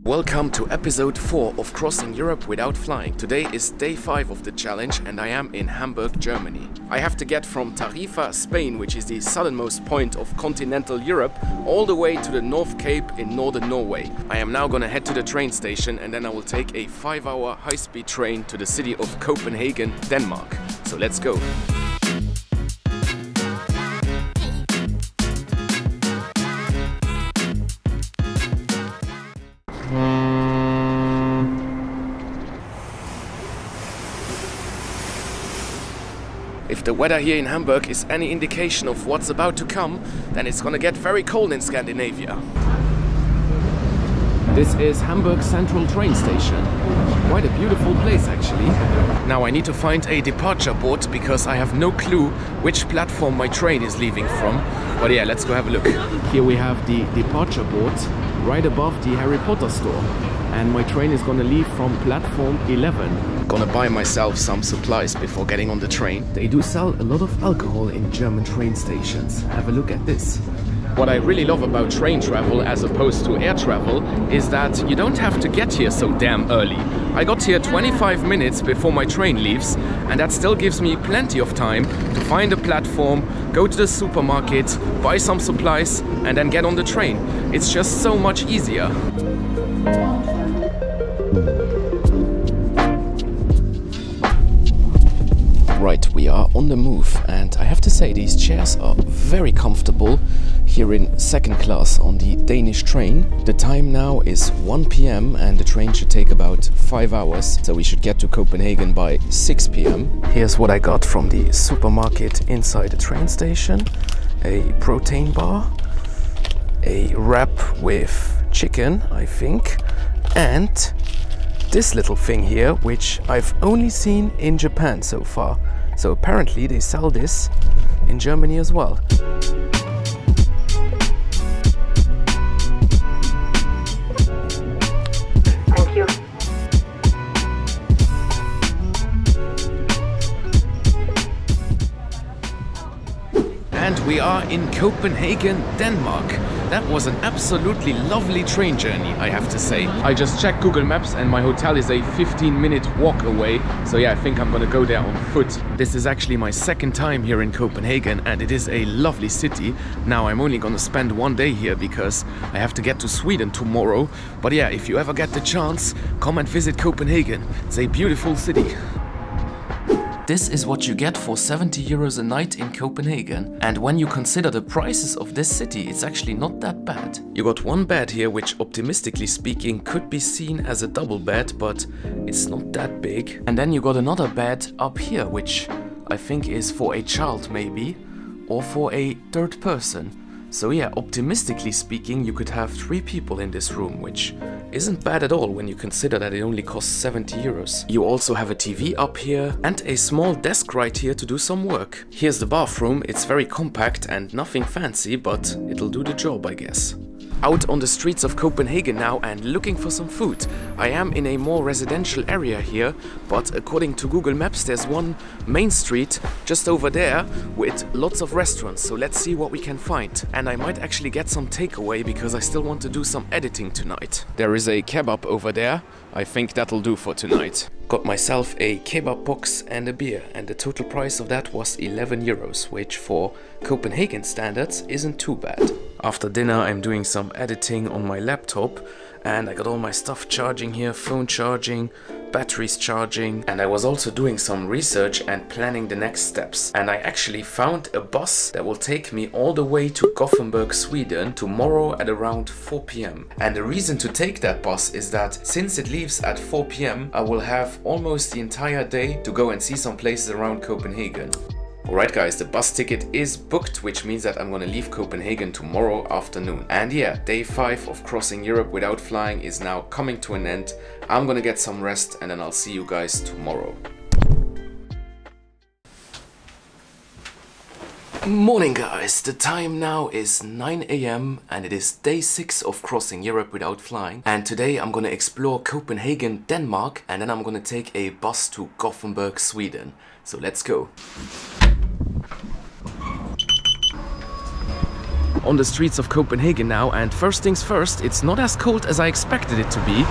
Welcome to episode 4 of Crossing Europe Without Flying. Today is day 5 of the challenge and I am in Hamburg, Germany. I have to get from Tarifa, Spain, which is the southernmost point of continental Europe, all the way to the North Cape in northern Norway. I am now gonna head to the train station and then I will take a 5-hour high-speed train to the city of Copenhagen, Denmark. So let's go. If the weather here in Hamburg is any indication of what's about to come, then it's gonna get very cold in Scandinavia. This is Hamburg Central train station. Quite a beautiful place actually. Now I need to find a departure board because I have no clue which platform my train is leaving from. But yeah, let's go have a look. Here we have the departure board right above the Harry Potter store. And my train is gonna leave from platform 11. Gonna buy myself some supplies before getting on the train. They do sell a lot of alcohol in German train stations. Have a look at this. What I really love about train travel as opposed to air travel is that you don't have to get here so damn early. I got here 25 minutes before my train leaves and that still gives me plenty of time to find a platform, go to the supermarket, buy some supplies and then get on the train. It's just so much easier. Right, we are on the move and I have to say these chairs are very comfortable here in second class on the Danish train. The time now is 1 p.m. and the train should take about 5 hours, so we should get to Copenhagen by 6 p.m. Here's what I got from the supermarket inside the train station. A protein bar, a wrap with chicken, I think, and this little thing here, which I've only seen in Japan so far. So apparently they sell this in Germany as well. Thank you. And we are in Copenhagen, Denmark. That was an absolutely lovely train journey, I have to say. I just checked Google Maps and my hotel is a 15-minute walk away. So yeah, I think I'm gonna go there on foot. This is actually my second time here in Copenhagen and it is a lovely city. Now I'm only gonna spend 1 day here because I have to get to Sweden tomorrow. But yeah, if you ever get the chance, come and visit Copenhagen. It's a beautiful city. This is what you get for 70 euros a night in Copenhagen. And when you consider the prices of this city, it's actually not that bad. You got one bed here, which optimistically speaking could be seen as a double bed, but it's not that big. And then you got another bed up here, which I think is for a child maybe, or for a third person. So yeah, optimistically speaking, you could have 3 people in this room, which isn't bad at all when you consider that it only costs 70 euros. You also have a TV up here and a small desk right here to do some work. Here's the bathroom. It's very compact and nothing fancy, but it'll do the job, I guess. Out on the streets of Copenhagen now and looking for some food. I am in a more residential area here, but according to Google Maps there's one main street just over there with lots of restaurants, so let's see what we can find. And I might actually get some takeaway because I still want to do some editing tonight. There is a kebab over there. I think that'll do for tonight. Got myself a kebab box and a beer and the total price of that was 11 euros, which for Copenhagen standards isn't too bad. After dinner I'm doing some editing on my laptop and I got all my stuff charging here, phone charging, batteries charging, and I was also doing some research and planning the next steps. And I actually found a bus that will take me all the way to Gothenburg, Sweden tomorrow at around 4 p.m. And the reason to take that bus is that since it leaves at 4 p.m. I will have almost the entire day to go and see some places around Copenhagen. Alright guys, the bus ticket is booked, which means that I'm gonna leave Copenhagen tomorrow afternoon. And yeah, day 5 of Crossing Europe Without Flying is now coming to an end. I'm gonna get some rest and then I'll see you guys tomorrow. Morning guys, the time now is 9 a.m. and it is day 6 of Crossing Europe Without Flying. And today I'm gonna explore Copenhagen, Denmark, and then I'm gonna take a bus to Gothenburg, Sweden. So let's go. on the streets of Copenhagen now, and first things first, it's not as cold as I expected it to be.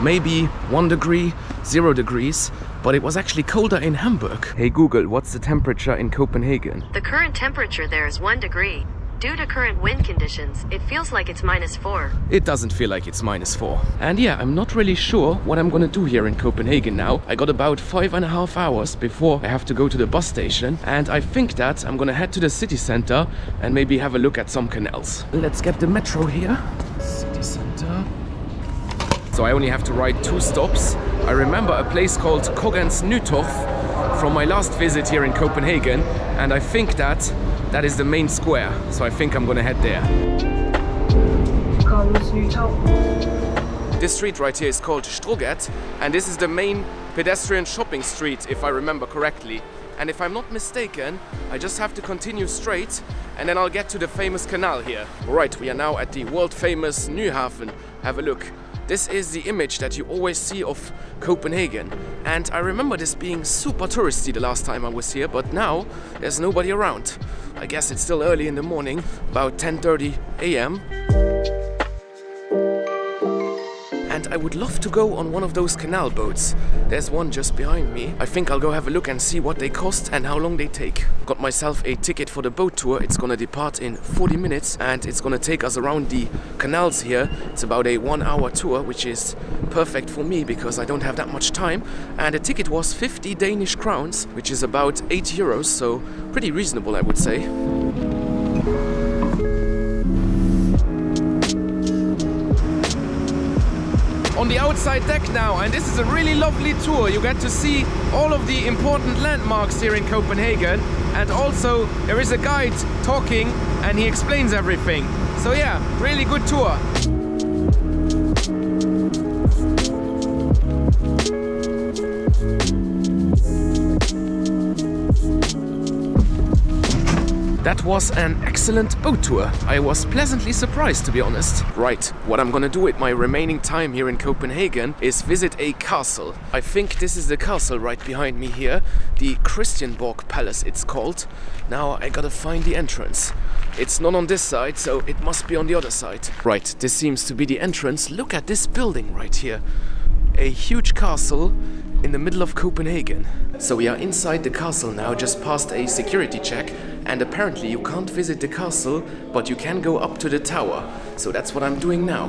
Maybe 1 degree, 0 degrees, but it was actually colder in Hamburg. Hey Google, what's the temperature in Copenhagen? The current temperature there is 1 degree. Due to current wind conditions, it feels like it's -4. It doesn't feel like it's -4. And yeah, I'm not really sure what I'm gonna do here in Copenhagen now. I got about 5.5 hours before I have to go to the bus station, and I think that I'm gonna head to the city center and maybe have a look at some canals. Let's get the metro here. City center. So I only have to ride 2 stops. I remember a place called Kongens Nytorv from my last visit here in Copenhagen, and I think that is the main square, so I think I'm gonna head there. This street right here is called Strøget, and this is the main pedestrian shopping street, if I remember correctly. And if I'm not mistaken, I just have to continue straight, and then I'll get to the famous canal here. Right, we are now at the world famous Nyhavn. Have a look. This is the image that you always see of Copenhagen. And I remember this being super touristy the last time I was here, but now there's nobody around. I guess it's still early in the morning, about 10:30 a.m. And I would love to go on one of those canal boats. There's one just behind me. I think I'll go have a look and see what they cost and how long they take. Got myself a ticket for the boat tour. It's gonna depart in 40 minutes and it's gonna take us around the canals here. It's about a 1-hour tour, which is perfect for me because I don't have that much time. And the ticket was 50 Danish crowns, which is about 8 euros, so pretty reasonable, I would say. On the outside deck now, and this is a really lovely tour. You get to see all of the important landmarks here in Copenhagen, and also there is a guide talking and he explains everything. So yeah, really good tour. That was an excellent boat tour. I was pleasantly surprised, to be honest. Right, what I'm gonna do with my remaining time here in Copenhagen is visit a castle. I think this is the castle right behind me here. The Christianborg Palace, it's called. Now I gotta find the entrance. It's not on this side, so it must be on the other side. Right, this seems to be the entrance. Look at this building right here. A huge castle in the middle of Copenhagen. So we are inside the castle now, just past a security check, and apparently you can't visit the castle, but you can go up to the tower. So that's what I'm doing now.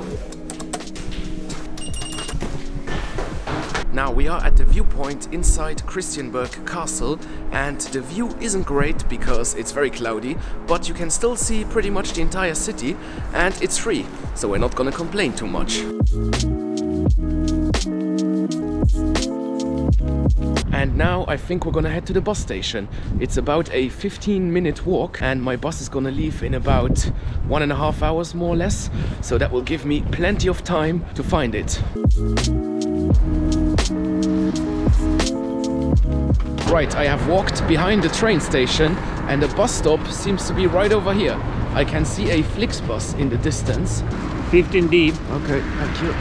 Now we are at the viewpoint inside Christianborg Castle, and the view isn't great because it's very cloudy, but you can still see pretty much the entire city, and it's free, so we're not gonna complain too much. And now I think we're gonna head to the bus station. It's about a 15-minute walk, and my bus is gonna leave in about 1.5 hours more or less, so that will give me plenty of time to find it. Right, I have walked behind the train station and the bus stop seems to be right over here. I can see a Flixbus in the distance. 15D. Okay, thank you.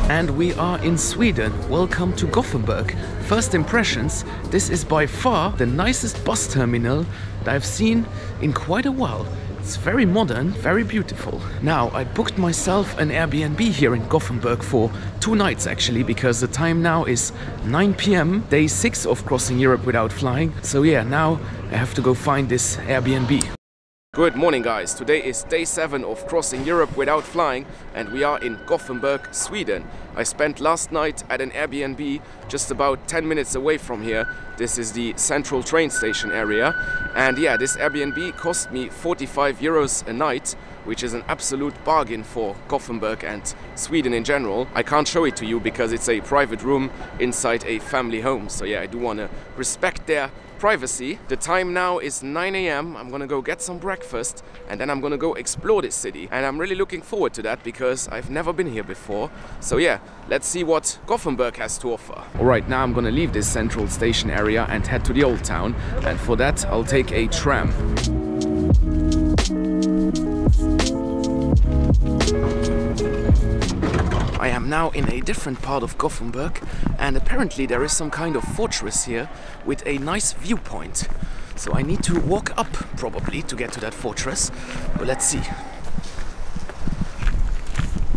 And we are in Sweden. Welcome to Gothenburg. First impressions, this is by far the nicest bus terminal that I've seen in quite a while. It's very modern, very beautiful. Now, I booked myself an Airbnb here in Gothenburg for 2 nights actually, because the time now is 9 p.m, day 6 of crossing Europe without flying. So yeah, now I have to go find this Airbnb. Good morning guys, today is day 7 of crossing Europe without flying and we are in Gothenburg, Sweden. I spent last night at an Airbnb just about 10 minutes away from here. This is the central train station area, and yeah, this Airbnb cost me 45 euros a night, which is an absolute bargain for Gothenburg and Sweden in general. I can't show it to you because it's a private room inside a family home, so yeah, I do want to respect their privacy. The time now is 9 a.m. I'm gonna go get some breakfast and then I'm gonna go explore this city, and I'm really looking forward to that because I've never been here before. So yeah, let's see what Gothenburg has to offer. Alright, now I'm gonna leave this central station area and head to the old town, and for that I'll take a tram. am now in a different part of Gothenburg, and apparently there is some kind of fortress here with a nice viewpoint. So I need to walk up probably to get to that fortress, but let's see.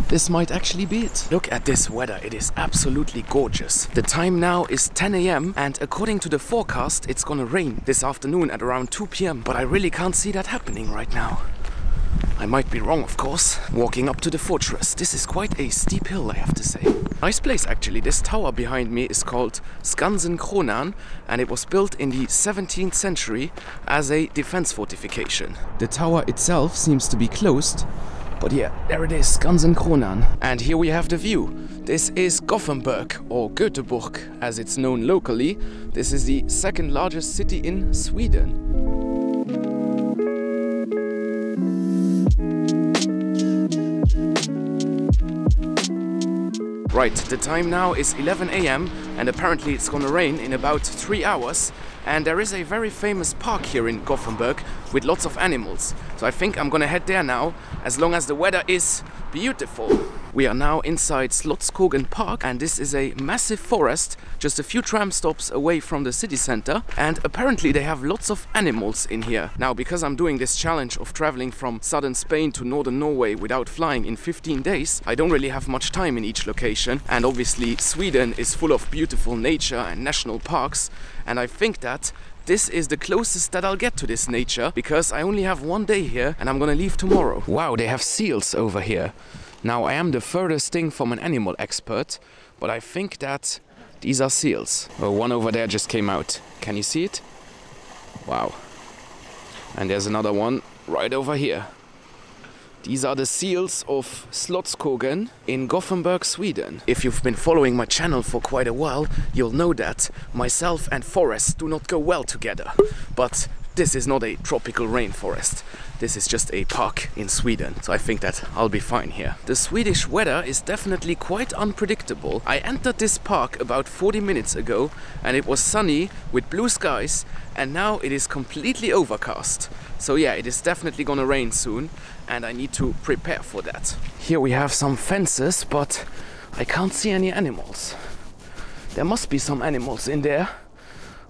This might actually be it. Look at this weather, it is absolutely gorgeous. The time now is 10 AM and according to the forecast it's gonna rain this afternoon at around 2 PM, but I really can't see that happening right now. I might be wrong, of course. Walking up to the fortress. This is quite a steep hill, I have to say. Nice place actually. This tower behind me is called Skansen and it was built in the 17th century as a defense fortification. The tower itself seems to be closed. But yeah, there it is, Skansen. And here we have the view. This is Gothenburg, or Göteborg as it's known locally. This is the second largest city in Sweden. Right, the time now is 11 AM and apparently it's gonna rain in about 3 hours. And there is a very famous park here in Gothenburg with lots of animals. So I think I'm gonna head there now, as long as the weather is beautiful. We are now inside Slottsskogen Park and this is a massive forest just a few tram stops away from the city center, and apparently they have lots of animals in here. Now, because I'm doing this challenge of traveling from southern Spain to northern Norway without flying in 15 days, I don't really have much time in each location, and obviously Sweden is full of beautiful nature and national parks, and I think that this is the closest that I'll get to this nature, because I only have 1 day here and I'm gonna leave tomorrow. Wow, they have seals over here. Now, I am the furthest thing from an animal expert, but I think that these are seals. Oh, one over there just came out. Can you see it? Wow. And there's another one right over here. These are the seals of Slottsskogen in Gothenburg, Sweden. If you've been following my channel for quite a while, you'll know that myself and forests do not go well together. But this is not a tropical rainforest. This is just a park in Sweden, so I think that I'll be fine here. The Swedish weather is definitely quite unpredictable. I entered this park about 40 minutes ago and it was sunny with blue skies, and now it is completely overcast. So yeah, it is definitely gonna rain soon and I need to prepare for that. Here we have some fences, but I can't see any animals. There must be some animals in there,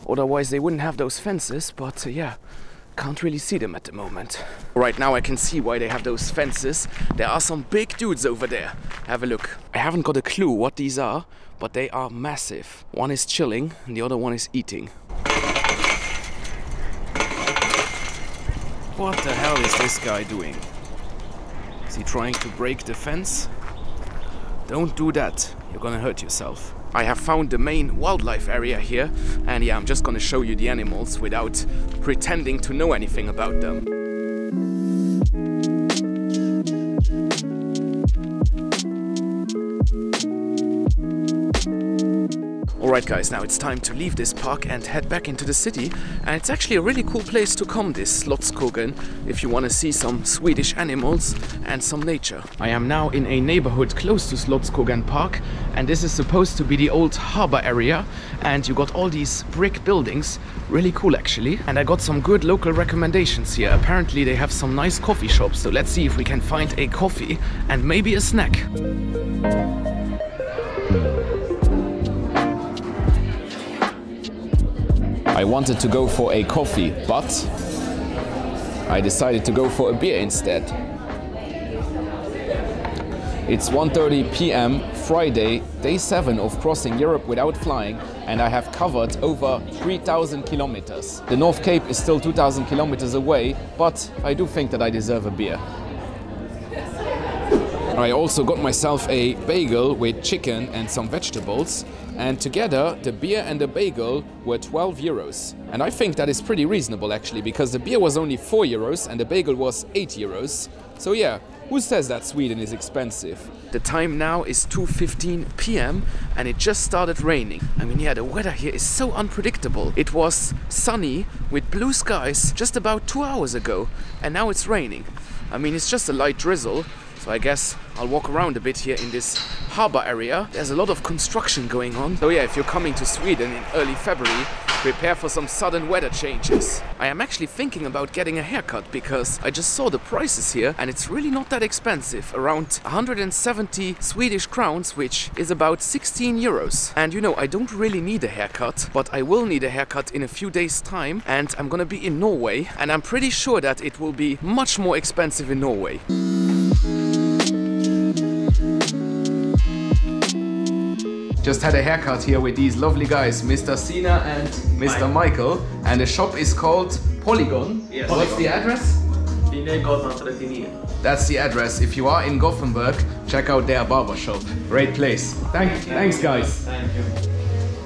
otherwise they wouldn't have those fences, but yeah, can't really see them at the moment. Right now I can see why they have those fences. There are some big dudes over there. Have a look. I haven't got a clue what these are, but they are massive. One is chilling and the other one is eating. What the hell is this guy doing? Is he trying to break the fence? Don't do that, you're gonna hurt yourself. I have found the main wildlife area here, and yeah, I'm just gonna show you the animals without pretending to know anything about them. Alright guys, now it's time to leave this park and head back into the city, and it's actually a really cool place to come, this Slottsskogen, if you want to see some Swedish animals and some nature. I am now in a neighborhood close to Slottsskogen Park, and this is supposed to be the old harbor area, and you got all these brick buildings, really cool actually, and I got some good local recommendations here. Apparently they have some nice coffee shops, so let's see if we can find a coffee and maybe a snack. I wanted to go for a coffee, but I decided to go for a beer instead. It's 1:30 PM, Friday, day 7 of crossing Europe without flying, and I have covered over 3,000 kilometers. The North Cape is still 2,000 kilometers away, but I do think that I deserve a beer. I also got myself a bagel with chicken and some vegetables, and together the beer and the bagel were 12 euros. And I think that is pretty reasonable actually, because the beer was only 4 euros and the bagel was 8 euros. So yeah, who says that Sweden is expensive? The time now is 2:15 PM and it just started raining. I mean, yeah, the weather here is so unpredictable. It was sunny with blue skies just about 2 hours ago, and now it's raining. I mean, it's just a light drizzle, So I guess I'll walk around a bit here in this harbor area. There's a lot of construction going on. So yeah, if you're coming to Sweden in early February, prepare for some sudden weather changes. I am actually thinking about getting a haircut because I just saw the prices here and it's really not that expensive. Around 170 Swedish crowns, which is about 16 euros. And you know, I don't really need a haircut, but I will need a haircut in a few days' time, and I'm gonna be in Norway, and I'm pretty sure that it will be much more expensive in Norway. Just had a haircut here with these lovely guys, Mr. Sina and Mr. Michael, and the shop is called Polygon. Yes. What's the address? Linnégatan 39. That's the address. If you are in Gothenburg, check out their barber shop. Great place. Thanks guys. Thank you.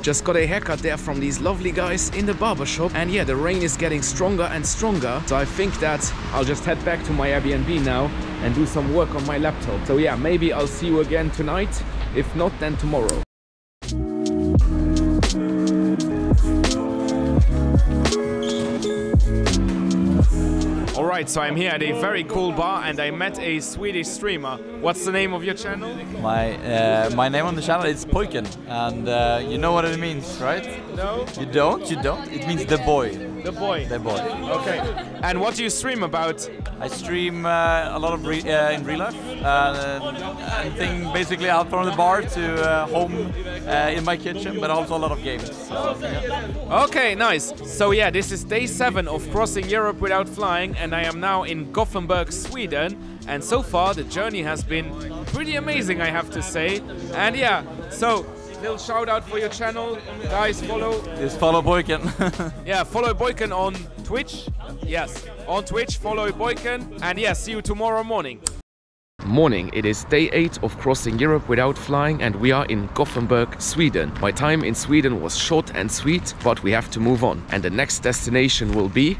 Just got a haircut there from these lovely guys in the barber shop, and yeah, the rain is getting stronger and stronger, so I think that I'll just head back to my Airbnb now and do some work on my laptop. So yeah, maybe I'll see you again tonight. If not, then tomorrow. Alright, so I'm here at a very cool bar and I met a Swedish streamer. What's the name of your channel? My name on the channel is Pojken, and you know what it means, right? No? You don't? You don't? It means the boy. The boy. The boy. Okay. And what do you stream about? I stream a lot of in real life. Anything basically out from the bar to home in my kitchen, but also a lot of games. So, yeah. Okay, nice. So yeah, this is day 7 of crossing Europe without flying, and I am now in Gothenburg, Sweden. And so far the journey has been pretty amazing, I have to say. And yeah, so little shout out for your channel, guys. Just follow Pojken. Yeah, follow Pojken on Twitch. Yes, on Twitch, follow Pojken. And yeah, see you tomorrow morning. Morning, it is day 8 of crossing Europe without flying, and we are in Gothenburg, Sweden. My time in Sweden was short and sweet, but we have to move on. And the next destination will be